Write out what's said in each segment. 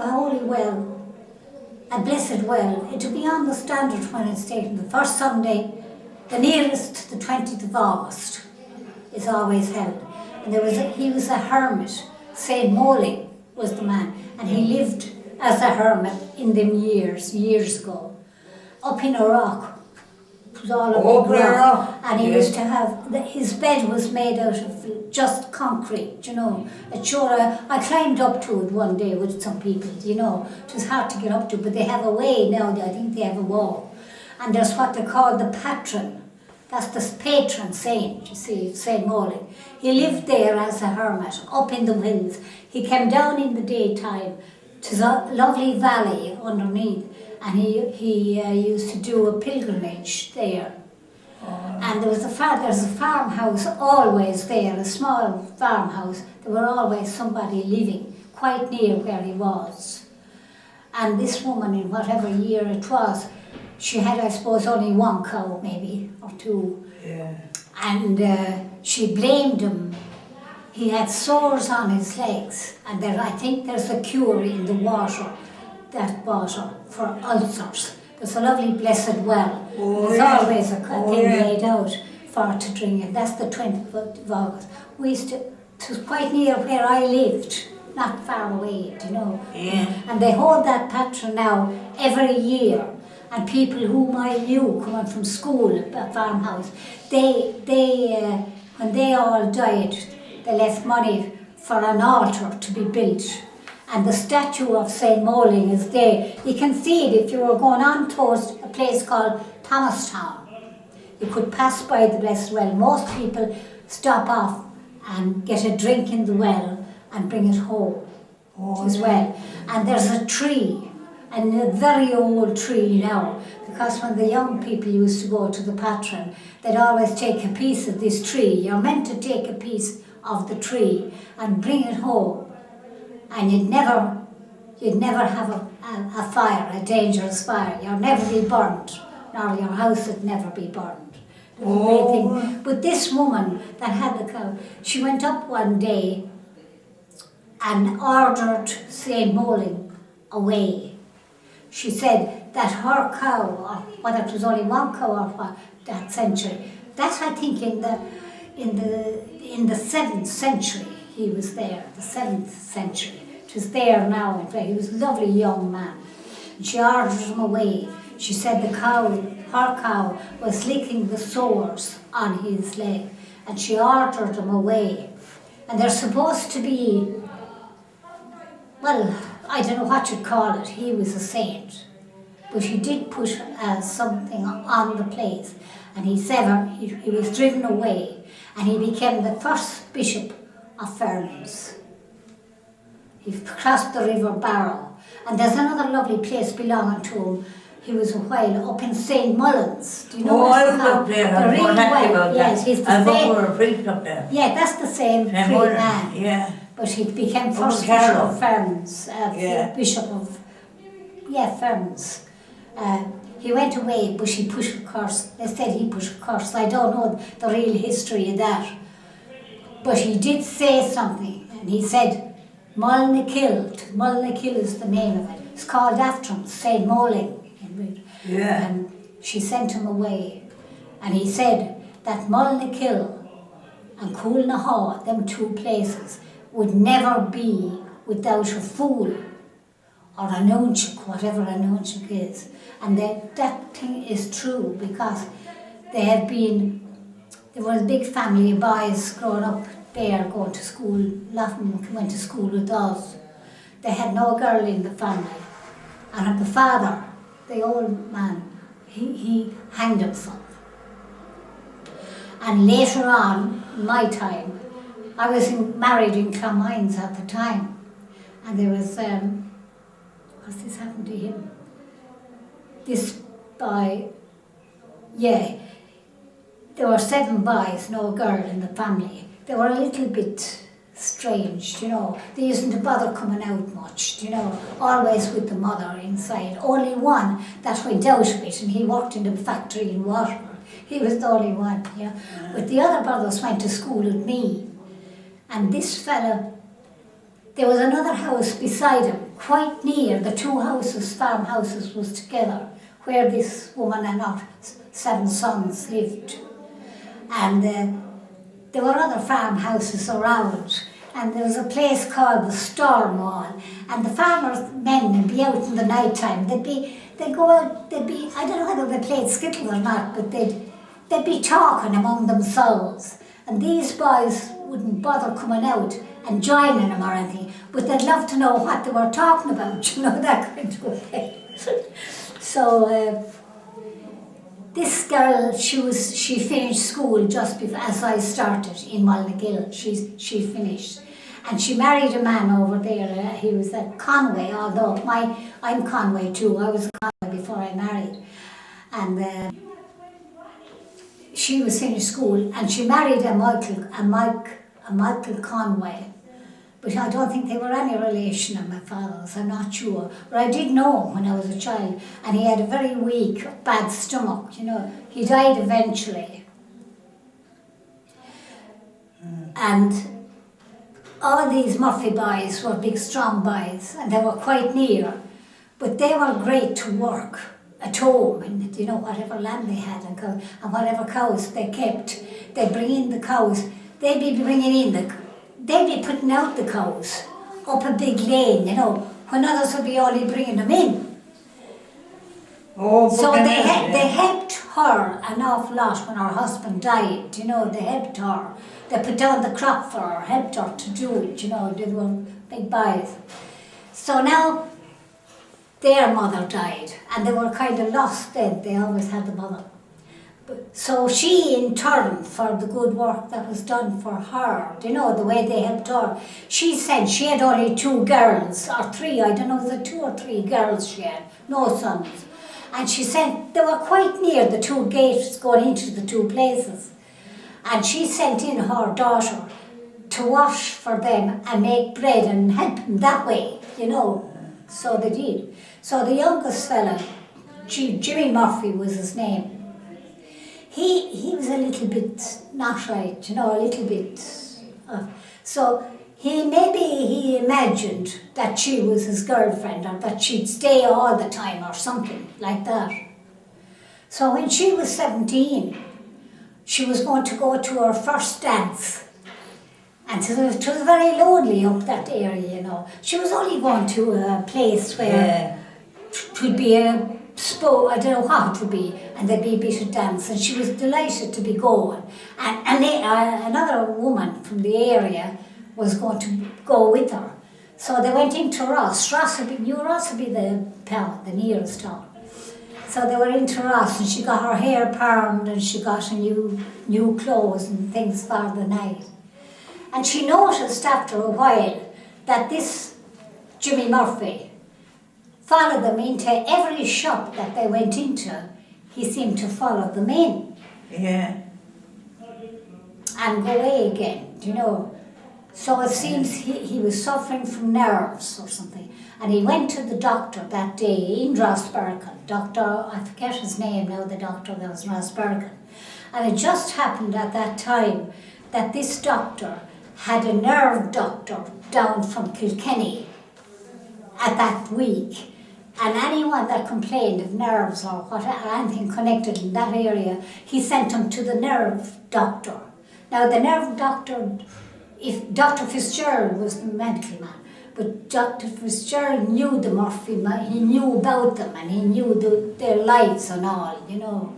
a holy well, a blessed well. It will be on the standard when it's taken. The first Sunday, the nearest to the 20th of August, is always held. And he was a hermit. St. Moling was the man, and he lived as a hermit in them years ago, up in a rock. It was all a big rock. And he used to have, his bed was made out of just concrete, you know. It sure, I climbed up to it one day with some people, you know. It was hard to get up to, but they have a way now, I think they have a wall. And there's what they call the patron. That's the patron saint, you see, St. Moling. He lived there as a hermit, up in the hills. He came down in the daytime to the lovely valley underneath, and he used to do a pilgrimage there. And there's a farmhouse always there, a small farmhouse. There were always somebody living quite near where he was. And this woman, in whatever year it was, she had, I suppose, only one cow, maybe, or two. Yeah. And she blamed him. He had sores on his legs, and I think there's a cure in the water, that water, for ulcers. There's a lovely blessed well. There's always a thing laid out for her to drink, and that's the 20th of August. It was quite near where I lived, not far away, you know. Yeah. And they hold that patron now every year. And people whom I knew coming from school, a farmhouse, when they all died, they left money for an altar to be built. And the statue of St. Moling is there. You can see it if you were going on towards a place called Thomastown. You could pass by the blessed well. Most people stop off and get a drink in the well and bring it home as well. And there's a tree. And a very old tree now, because when the young people used to go to the patron, they'd always take a piece of this tree. You're meant to take a piece of the tree and bring it home, and you'd never have a fire, a dangerous fire. You'd never be burnt, nor your house would never be burnt. But this woman that had the cow, she went up one day and ordered St. Moling away. She said that her cow, or whether it was only one cow or what, that century, that I think in the 7th century he was there, the 7th century. It was there now, he was a lovely young man. And she ordered him away. She said her cow was licking the sores on his leg, and she ordered him away. And they're supposed to be, well, I don't know what you'd call it. He was a saint, but he did put something on the place, and he was driven away, and he became the first bishop of Ferns. He crossed the River Barrow, and there's another lovely place belonging to him. He was a while up in St. Mullins. Do you know I was up there. The really well. Yes, he's the same. We were a priest up there. Yeah, that's the same man. Yeah. But he became first bishop of Ferns, bishop of, Ferns. He went away, but he put a curse. They said he put a curse. I don't know the real history of that. But he did say something, and he said, Mulnakill. Mulnakill is the name of it. It's called after him, St. Moling. Yeah. And she sent him away. And he said that Mulnakill and Coolnahaw, them two places, would never be without a fool or a nunchuk, whatever a nunchuk is. And that thing is true, because there was a big family of boys growing up there, going to school. A lot of them went to school with us. They had no girl in the family. And the father, the old man, he hanged himself. And later on, in my time, I was married in Clonmines at the time, and there was, what's this happened to him? This boy, there were 7 boys, no girl in the family. They were a little bit strange, you know. They used to bother coming out much, you know, always with the mother inside. Only one that went out of it, and he worked in the factory in Waterford. He was the only one, yeah. But the other brothers went to school with me. And this fella, there was another house beside him, quite near the two houses, farmhouses was together, where this woman and her 7 sons lived. And there were other farmhouses around, and there was a place called the Storm Wall, and the farmers' men would be out in the night time. They'd go out, I don't know whether they played skittles or not, but they'd be talking among themselves, and these boys wouldn't bother coming out and joining them or anything, but they'd love to know what they were talking about, you know, that kind of thing. So this girl, she finished school just before, as I started in Mulnagill. She finished, and she married a man over there. He was at Conway, although I'm Conway too. I was Conway before I married, and she was finished school, and she married a Michael Conway. But I don't think they were any relation of my father's, I'm not sure. But I did know him when I was a child, and he had a very weak, bad stomach, you know. He died eventually. And all these Murphy boys were big, strong boys, and they were quite near. But they were great to work at home, and you know, whatever land they had and whatever cows they kept, they'd bring in the cows. They'd be putting out the cows up a big lane, you know, when others would be only bringing them in. So they helped her an awful lot when her husband died, you know, they helped her. They put down the crop for her, helped her to do it, you know, they were big boys. So now their mother died, and they were kind of lost then, they always had the mother. So she, in turn, for the good work that was done for her, you know, the way they helped her, she had only 2 girls, or 3, I don't know, was it 2 or 3 girls she had, no sons. And they were quite near the 2 gates going into the 2 places. And she sent in her daughter to wash for them and make bread and help them that way, you know. So they did. So the youngest fella, Jimmy Murphy was his name, he was a little bit not right, you know, a little bit. So he imagined that she was his girlfriend, or that she'd stay all the time or something like that. So when she was 17, she was going to go to her first dance. And it was very lonely up that area, you know. She was only going to a place where it would be a I don't know what it would be, and there'd be a bit of dance, and she was delighted to be going. And another woman from the area was going to go with her. So they went into Ross. Ross would be the town, the nearest town. So they were into Ross, and she got her hair permed, and she got a new clothes and things for the night. And she noticed after a while that this Jimmy Murphy followed them into every shop that they went into. He seemed to follow them in. Yeah. And go away again, you know. So it seems he was suffering from nerves or something. And he went to the doctor that day in Rossbergen. Doctor, I forget his name now, the doctor that was in Rossbergen. And it just happened at that time that this doctor had a nerve doctor down from Kilkenny at that week. And anyone that complained of nerves or anything connected in that area, he sent them to the nerve doctor. Now the nerve doctor, if Dr. Fitzgerald was the medical man, but Dr. Fitzgerald knew the Murphy, he knew about them, and he knew their lives and all, you know.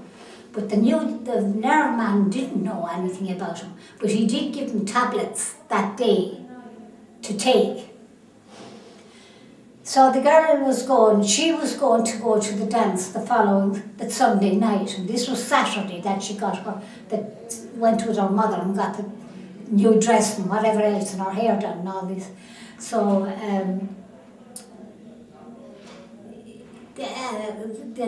But the nerve man didn't know anything about him, but he did give him tablets that day to take. So the girl was she was going to go to the dance that Sunday night, and this was Saturday that she that went with her mother and got the new dress and whatever else, and her hair done and all this. So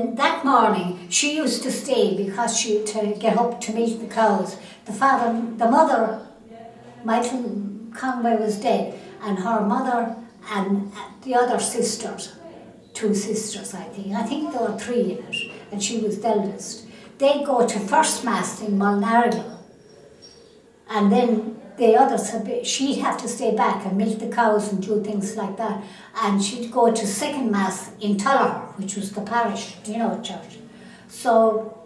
that morning she used to stay because to get up to meet the cows. The mother, Michael Conway was dead, and her mother and the other sisters, 2 sisters I think there were 3 in it, and she was the eldest. They'd go to first mass in Mulnagill, and then the others, she'd have to stay back and milk the cows and do things like that. And she'd go to second mass in Tullaher, which was the parish, church. So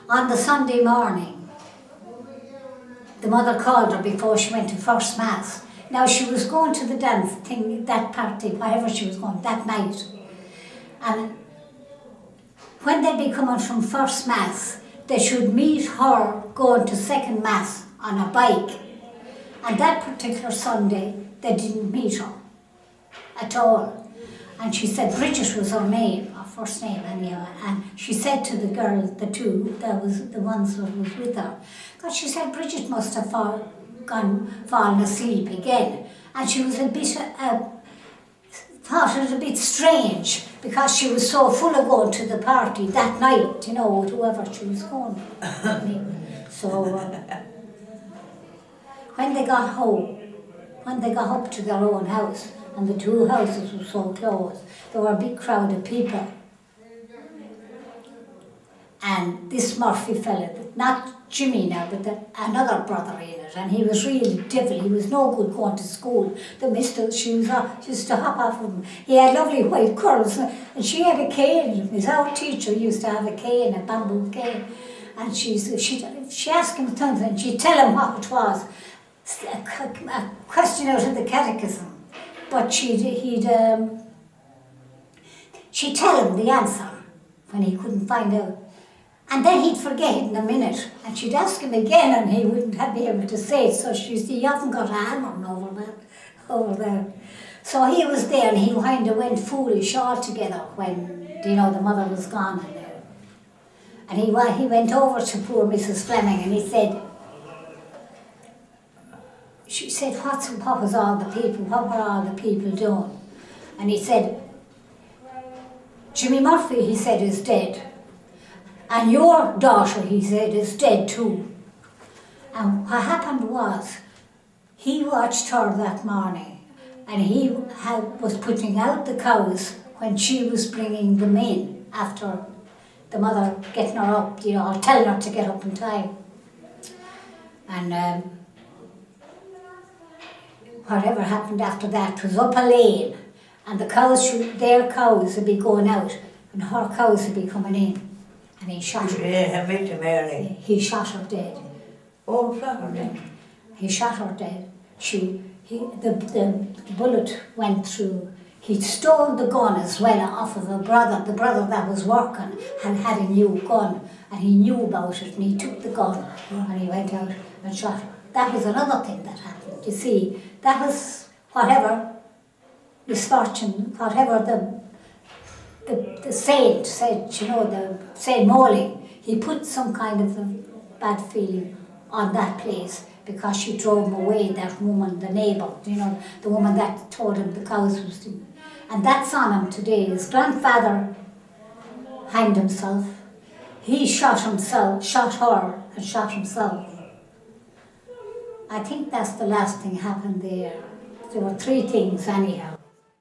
on the Sunday morning, the mother called her before she went to first mass. Now she was going to the dance thing, that party, wherever she was going, that night. And when they'd be coming from first mass, they should meet her going to second mass on a bike. And that particular Sunday, they didn't meet her at all. And she said Bridget was her name, her first name anyhow. And she said to the girl, the two, that was the ones that was with her, because she said Bridget must have fallen asleep again. And she was a bit, thought it was a bit strange, because she was so full of going to the party that night, with whoever she was going with. So when they got home, when they got up to their own house, and the two houses were so close, there were a big crowd of people. And this Murphy fella, not Jimmy now, but another brother in it, and he was really devil. He was no good going to school. The mister, she used to hop off of him. He had lovely white curls, and she had a cane. His old teacher used to have a cane, a bamboo cane. And she asked him things, and she'd tell him what it was. A question out of the catechism. But she'd tell him the answer when he couldn't find out. And then he'd forget it in a minute, and she'd ask him again, and he wouldn't be able to say it. So he hasn't got a hammer over there. So he was there, and he kind of went foolish altogether when the mother was gone. And he went over to poor Mrs. Fleming, and he said, she said, what were all the people doing? And he said, Jimmy Murphy, he said, is dead. And your daughter, he said, is dead too. And what happened was, he watched her that morning, and he was putting out the cows when she was bringing them in after the mother getting her up, telling her to get up in time. And whatever happened after that was up a lane, and the cows, their cows would be going out, and her cows would be coming in. And he shot her. He shot her dead. Oh, shot her dead. He shot her dead. The bullet went through. He stole the gun as well off of the brother that was working, had a new gun, and he knew about it, and he took the gun, and he went out and shot her. That was another thing that happened. You see, that was whatever misfortune, whatever the saint said, the Saint Molly, he put some kind of a bad feeling on that place, because she drove him away, that woman, the neighbour, the woman that told him the cows was doing. And that's on him today. His grandfather hanged himself. He shot her and shot himself. I think that's the last thing happened there. There were three things anyhow.